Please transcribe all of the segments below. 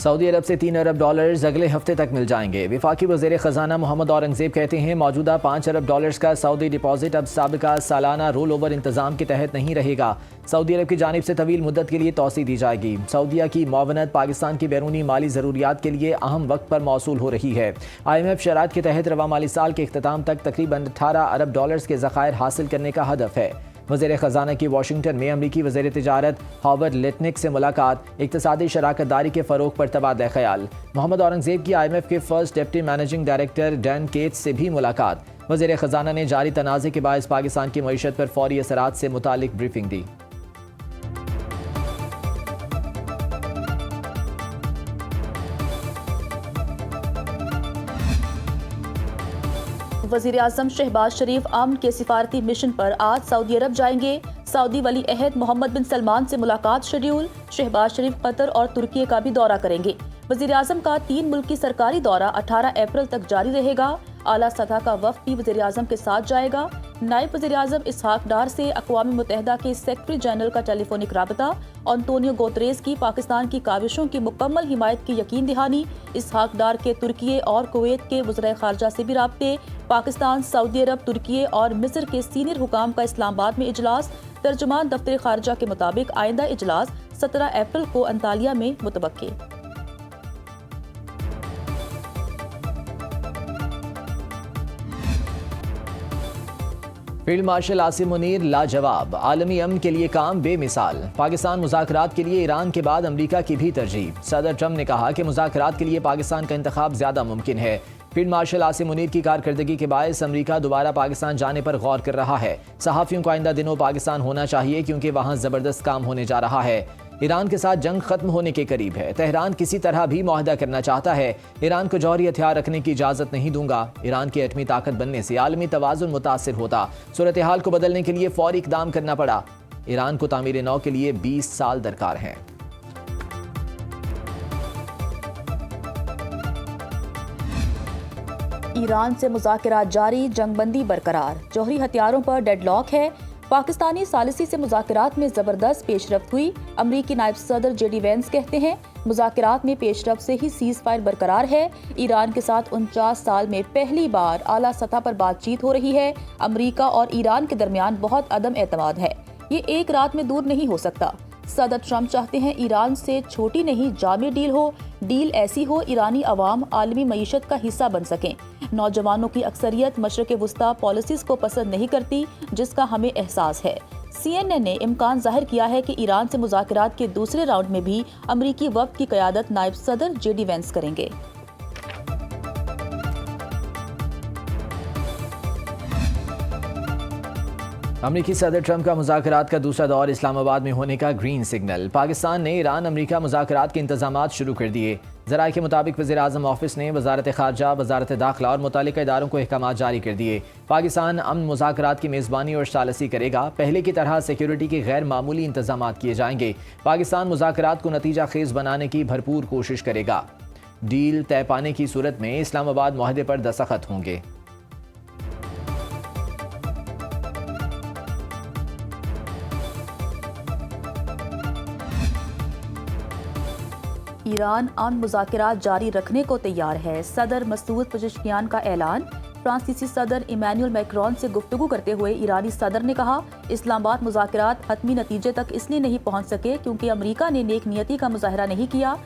Saudi अरब से 3 अरब dollars अगले हफ्ते तक मिल जाएंगे। वफाकी वज़ीर ख़जाना मोहम्मद औरंगज़ेब कहते हैं मौजूदा 5 अरब डॉलर्स का सऊदी डिपॉजिट अब साबिका सालाना रोल ओवर इंतज़ाम के तहत नहीं रहेगा। सऊदी अरब की जानिब से तवील मुद्दत के लिए तोसी दी जाएगी। सऊदीया की मुआवनत पाकिस्तान की बैरूनी माली ज़रूरियात के लिए अहम वक्त पर मौसूल हो रही है। IMF शराइत के तहत रवा माली साल के इख्तिताम तक तकरीबन 18 अरब डॉलर्स के ज़खायर हासिल करने का हदफ है। वज़ीर ख़जाना की वाशिंगटन में अमरीकी वज़ीर तिजारत हॉवर्ड लिटनिक से मुलाकात, इक़्तिसादी शराकत दारी के फ़रोग़ पर तबादला ख़याल। मोहम्मद औरंगज़ेब की IMF के first deputy managing director Dan Katz से भी मुलाकात। वज़ीर ख़जाना ने जारी तनाज़े के बायस पाकिस्तान की मईशत पर फौरी असरात से मुतालिक ब्रीफिंग दी। वज़ीर आज़म शहबाज शरीफ अमन के सिफारती मिशन पर आज सऊदी अरब जाएंगे। सऊदी वली अहद मोहम्मद बिन सलमान से मुलाकात शेड्यूल। शहबाज शरीफ कतर और तुर्की का भी दौरा करेंगे। वज़ीर आज़म का 3 मुल्क की सरकारी दौरा 18 अप्रैल तक जारी रहेगा। आला सतह का वफ़द भी वज़ीर आज़म के साथ जाएगा। नायब वज़ीर आज़म इसहाक डार से अक़वाम मुत्तहिदा के सेक्रेटरी जनरल का टेलीफोनिक राबता। अंतोनियो गुतेरेस की पाकिस्तान की काविशों की मुकम्मल हिमायत की यकीन दहानी। इसहाक डार के तुर्की और कुवैत के वज़ीर ख़ारजा से भी राब्ते। पाकिस्तान, सऊदी अरब, तुर्की और मिस्र के सीनियर हुकाम का इस्लामाबाद में इजलास। तर्जुमान दफ्तर ख़ारजा के मुताबिक आइंदा इजलास 17 अप्रैल को अंतालिया में मुतवक्की। फील्ड मार्शल आसिम मुनीर लाजवाब, आलमी अमन के लिए काम बेमिसाल। पाकिस्तान मुज़ाकरात के लिए ईरान के बाद अमरीका की भी तरजीह। सदर ट्रंप ने कहा कि मुज़ाकरात के लिए पाकिस्तान का इंतखाब ज़्यादा मुमकिन है। फील्ड मार्शल आसिम मुनीर की कारकर्दगी के बायस अमरीका दोबारा पाकिस्तान जाने पर गौर कर रहा है। सहाफ़ियों को आइंदा दिनों पाकिस्तान होना चाहिए क्योंकि वहाँ ज़बरदस्त काम होने जा रहा है। ईरान के साथ जंग खत्म होने के करीब है। तेहरान किसी तरह भी मुआहदा करना चाहता है। ईरान को जौहरी हथियार रखने की इजाज़त नहीं दूंगा। ईरान की एटमी ताकत बनने से आलमी तवाज़ुन मुतासिर होता। सूरत हाल को बदलने के लिए फौरी इक़दाम करना पड़ा। ईरान को तामीर नौ के लिए 20 साल दरकार हैं। ईरान से मुज़ाकरात जारी, जंगबंदी बरकरार। जौहरी हथियारों पर डेडलॉक है। पाकिस्तानी सालिसी से मुज़ाकरात में ज़बरदस्त पेशरफ्त हुई। अमरीकी नायब सदर JD वैंस कहते हैं मुज़ाकरात में पेशरफ्त से ही सीज़ फायर बरकरार है। ईरान के साथ 49 साल में पहली बार आला सतह पर बातचीत हो रही है। अमरीका और ईरान के दरमियान बहुत अदम एतमाद है। ये एक रात में दूर नहीं हो सकता। सदर ट्रंप चाहते हैं ईरान से छोटी नहीं जामी डील हो। डील ऐसी हो ईरानी अवाम आलमी मईशत का हिस्सा बन सकें। नौजवानों की अक्सरियत मशरक़ वुस्ता पॉलिसीज़ को पसंद नहीं करती, जिसका हमें एहसास है। CNN ने इम्कान जाहिर किया है कि ईरान से मुज़ाकरात के दूसरे राउंड में भी अमरीकी वफ़द की क़यादत नायब सदर JD वैंस करेंगे। अमरीकी सदर ट्रंप का मुज़ाकरात का दूसरा दौर इस्लामाबाद में होने का ग्रीन सिग्नल। पाकिस्तान ने ईरान अमरीका मुज़ाकरात के इंतजामात शुरू कर दिए। ज़राए के मुताबिक वज़ीर आज़म ऑफिस ने वज़ारत ख़ारजा, वज़ारत दाखिला और मुतालिका इदारों को अहकामात जारी कर दिए। पाकिस्तान अमन मुज़ाकरात की मेज़बानी और सालसी करेगा। पहले की तरह सिक्योरिटी के गैर मामूली इंतजामात किए जाएंगे। पाकिस्तान मुज़ाकरात को नतीजा खेज़ बनाने की भरपूर कोशिश करेगा। डील तय पाने की सूरत में इस्लामाबाद मुआहदे पर दस्तखत होंगे। ईरान अमन मुज़ाकरात जारी रखने को तैयार है। सदर मसूद पेज़ेश्कियान का ऐलान। फ्रांसीसी सदर इमैनुअल मैक्रोन से गुफ्तगू करते हुए ईरानी सदर ने कहा इस्लामाबाद मुज़ाकरात हतमी नतीजे तक इसलिए नहीं पहुँच सके क्योंकि अमरीका ने नेक नियति का मुजाहरा नहीं किया।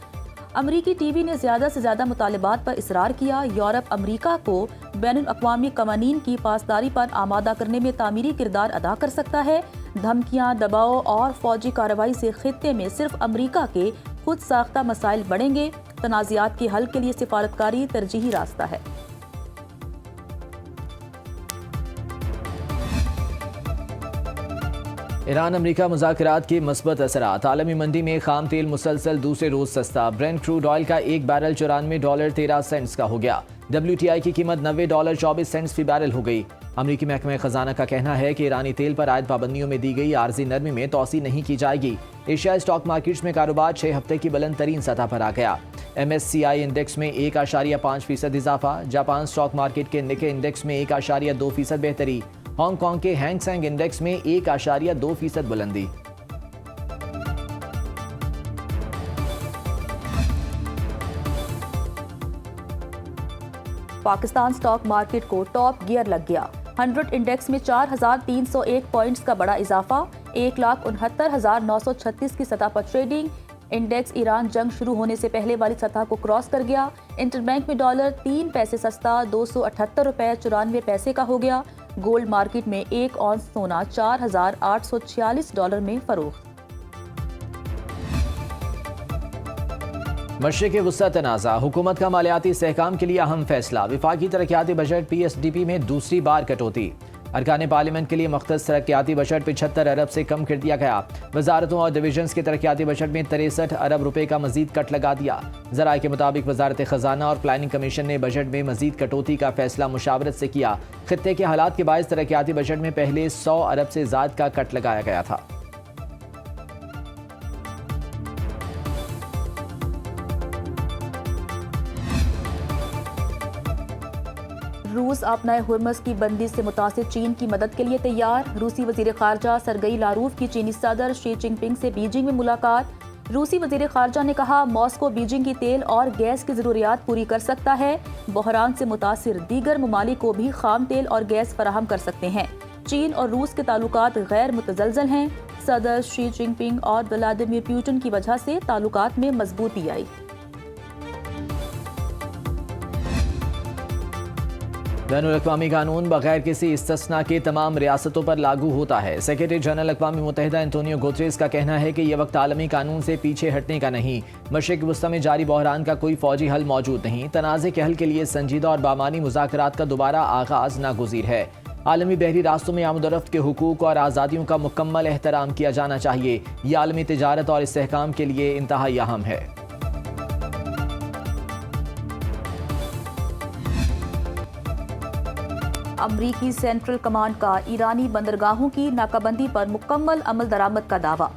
अमरीकी TV ने ज़्यादा से ज़्यादा मुतालबात पर इसरार किया। यूरोप अमरीका को बैनुल-अक़वामी क़वानीन की पासदारी पर आमादा करने में तामीरी किरदार अदा कर सकता है। धमकियाँ, दबाव और फौजी कार्रवाई से खित्ते में सिर्फ अमरीका के खुद साख्ता मसाइल बढ़ेंगे। तनाज़ात के हल के लिए सिफारतकारी तरजीही रास्ता है। ईरान अमरीका मुज़ाकरात के मस्बत असरात। आलमी मंडी में खाम तेल मुसलसल दूसरे रोज सस्ता। ब्रेंट क्रूड ऑयल का एक बैरल $94.13 का हो गया। WTI की कीमत $90.24 फी बैरल हो गई। अमरीकी महकमा खजाना का कहना है कि ईरानी तेल पर आयद पाबंदियों में दी गई आर्जी नरमी में तोसी नहीं की जाएगी। एशिया स्टॉक मार्केट्स में कारोबार 6 हफ्ते की बुलंद तरीन सतह पर आ गया। MSCI इंडेक्स में 1.5% इजाफा। जापान स्टॉक मार्केट के निके इंडेक्स में 1.2% बेहतरी। हांगकांग के हैंग सेंग इंडेक्स में 1.2% बुलंदी। पाकिस्तान स्टॉक मार्केट को टॉप गियर लग गया। 100 इंडेक्स में 4,301 पॉइंट्स का बड़ा इजाफा, 1,69,936 की सतह पर ट्रेडिंग। इंडेक्स ईरान जंग शुरू होने से पहले वाली सतह को क्रॉस कर गया। इंटरबैंक में डॉलर 3 पैसे सस्ता $278.94 का हो गया। गोल्ड मार्केट में 1 औंस सोना $4,846 में फरोख्त। मशरिक़ वुस्ता तनाज़ा, हुकूमत का मालियाती इस्तेहकाम के लिए अहम फैसला। वफाकी तरक्याती बजट PSDP में दूसरी बार कटौती। अरकान पार्लियामेंट के लिए मख्तस तरक्याती बजट 75 अरब से कम कर दिया गया। वजारतों और डिवीजन्स के तरक्याती बजट में 63 अरब रुपए का मजीद कट लगा दिया। ज़राए के मुताबिक वजारत खजाना और प्लानिंग कमीशन ने बजट में मजीद कटौती का फैसला मुशावरत से किया। खित्ते के हालात के बायस तरक्याती बजट में पहले 100 अरब से ज़ायद का कट लगाया गया था। रूस अपनाए हुर्मस की बंदी से मुतासिर चीन की मदद के लिए तैयार। रूसी वजीर खारजा सरगई लारूफ की चीनी सदर शी जिनपिंग से बीजिंग में मुलाकात। रूसी वजीर खारजा ने कहा, मॉस्को बीजिंग की तेल और गैस की जरूरियात पूरी कर सकता है। बहरान से मुतासिर दीगर ममालिक को भी खाम तेल और गैस फराहम कर सकते हैं। चीन और रूस के ताल्लुकात गैर मुतजलजल हैं। सदर शी जिनपिंग और व्लादिमीर पुतिन की वजह से ताल्लुकात में मजबूती आई। बैनुल-अक़वामी कानून बगैर किसी इस्तिस्ना के तमाम रियासतों पर लागू होता है। सेक्रेटरी जनरल अक़वाम मुत्तहिदा एंटोनियो गुतरेस का कहना है कि यह वक्त आलमी कानून से पीछे हटने का नहीं। मशरिक़ वुस्ता में जारी बहरान का कोई फौजी हल मौजूद नहीं। तनाज़े के हल के लिए संजीदा और बामानी मुज़ाकरात का दोबारा आगाज़ नागुज़ीर है। आलमी बहरी रास्तों में आमदोरफ्त के हुकूक और आज़ादियों का मुकम्मल एहतराम किया जाना चाहिए। यह आलमी तिजारत और इस्तेहकाम के लिए इंतहाई अहम है। अमरीकी सेंट्रल कमांड का ईरानी बंदरगाहों की नाकाबंदी पर मुकम्मल अमल दरामद का दावा।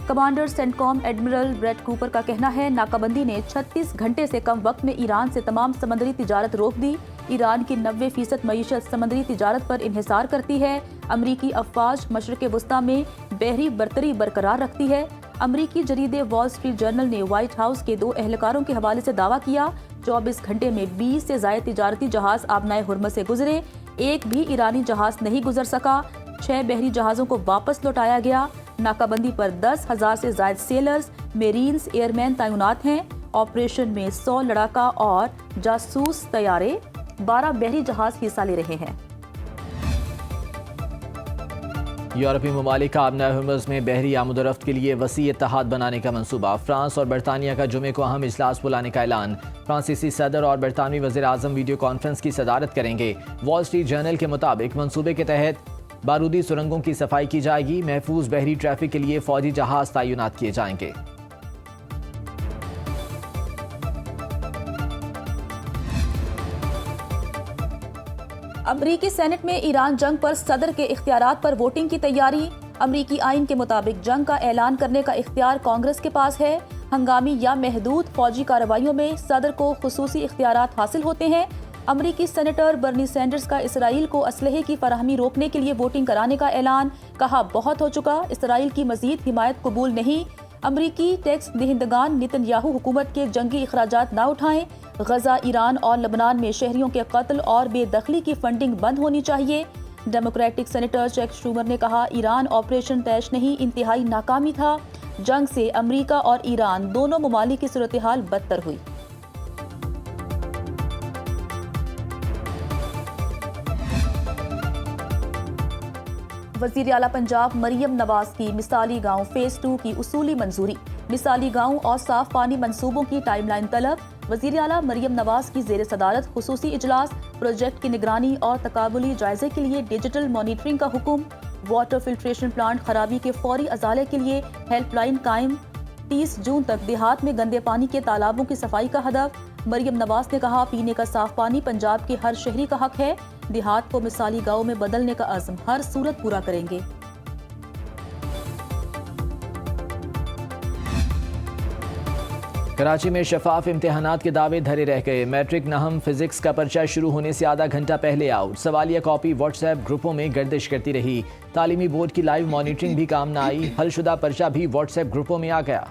Commander CENTCOM admiral Brad Cooper का कहना है, नाकाबंदी ने 36 घंटे से कम वक्त में ईरान से तमाम समंदरी तिजारत रोक दी। ईरान की 90% मईशत समंदरी तिजारत पर इन्हिसार करती है। अमरीकी अफवाज मशरिक़ वुस्ता में बहरी बरतरी बरकरार रखती है। अमरीकी जरीदे वॉल स्ट्रीट जर्नल ने व्हाइट हाउस के 2 एहलकारों के हवाले से दावा किया, 24 घंटे में 20 से ज़ायद तिजारती जहाज आबनाए हुर्मस से गुजरे, एक भी ईरानी जहाज नहीं गुजर सका। 6 बहरी जहाज़ों को वापस लौटाया गया। नाकाबंदी पर 10,000 से ज़ायद सेलर्स, मेरीन्स, एयरमैन तैनात हैं। ऑपरेशन में 100 लड़ाका और जासूस तैयारे, 12 बहरी जहाज हिस्सा ले रहे हैं। यूरोपीय ममालिक का आबनाए हुर्मुज़ में बहरी आमदोरफ्त के लिए वसी इत्तेहाद बनाने का मंसूबा। फ्रांस और बरतानिया का जुमे को अहम इजलास बुलाने का ऐलान। फ्रांसीसी सदर और बरतानवी वज़ीर आज़म वीडियो कॉन्फ्रेंस की सदारत करेंगे। वॉल स्ट्रीट जर्नल के मुताबिक मंसूबे के तहत बारूदी सुरंगों की सफाई की जाएगी। महफूज बहरी ट्रैफिक के लिए फौजी जहाज तैनात किए जाएंगे। अमरीकी सेनेट में ईरान जंग पर सदर के इख्तियारात पर वोटिंग की तैयारी। अमरीकी आइन के मुताबिक जंग का ऐलान करने का इख्तियार कांग्रेस के पास है। हंगामी या महदूद फौजी कार्रवाइयों में सदर को खुसूसी इख्तियारात हासिल होते हैं। अमरीकी सेनेटर बर्नी सैंडर्स का इसराइल को असलहे की फराहमी रोकने के लिए वोटिंग कराने का ऐलान। कहा, बहुत हो चुका, इसराइल की मजीद हिमायत कबूल नहीं। अमरीकी टैक्स दहिंदगान नेतन्याहू हुकूमत के जंगी अखराजात न उठाएं। गजा, ईरान और लबनान में शहरियों के कत्ल और बेदखली की फंडिंग बंद होनी चाहिए। डेमोक्रेटिक सेनेटर चैक शूमर ने कहा, ईरान ऑपरेशन तैश नहीं, इंतहाई नाकामी था। जंग से अमरीका और ईरान दोनों ममालिक की सूरत हाल बदतर हुई। वज़ीर आला पंजाब मरियम नवाज की मिसाली गांव फेज 2 की उसूली मंजूरी। मिसाली गांव और साफ पानी मंसूबों की टाइमलाइन तलब। वज़ीर आला मरियम नवाज की ज़ेर सदारत खुसूसी इजलास। प्रोजेक्ट की निगरानी और तकाबुली जायजे के लिए डिजिटल मॉनिटरिंग का हुक्म। वाटर फिल्ट्रेशन प्लांट खराबी के फौरी अजाले के लिए हेल्पलाइन कायम। 30 जून तक देहात में गंदे पानी के तालाबों की सफाई का हदफ। मरियम नवाज ने कहा, पीने का साफ पानी पंजाब के हर शहरी का हक है। देहात को मिसाली गांव में बदलने का अज़्म हर सूरत पूरा करेंगे। कराची में शफाफ इम्तिहानात के दावे धरे रह गए। मैट्रिक नहम फिजिक्स का पर्चा शुरू होने से आधा घंटा पहले आउट। सवालिया कॉपी व्हाट्सएप ग्रुपों में गर्दिश करती रही। तालीमी बोर्ड की लाइव मॉनिटरिंग भी काम न आई। हलशुदा पर्चा भी व्हाट्सएप ग्रुपों में आ गया।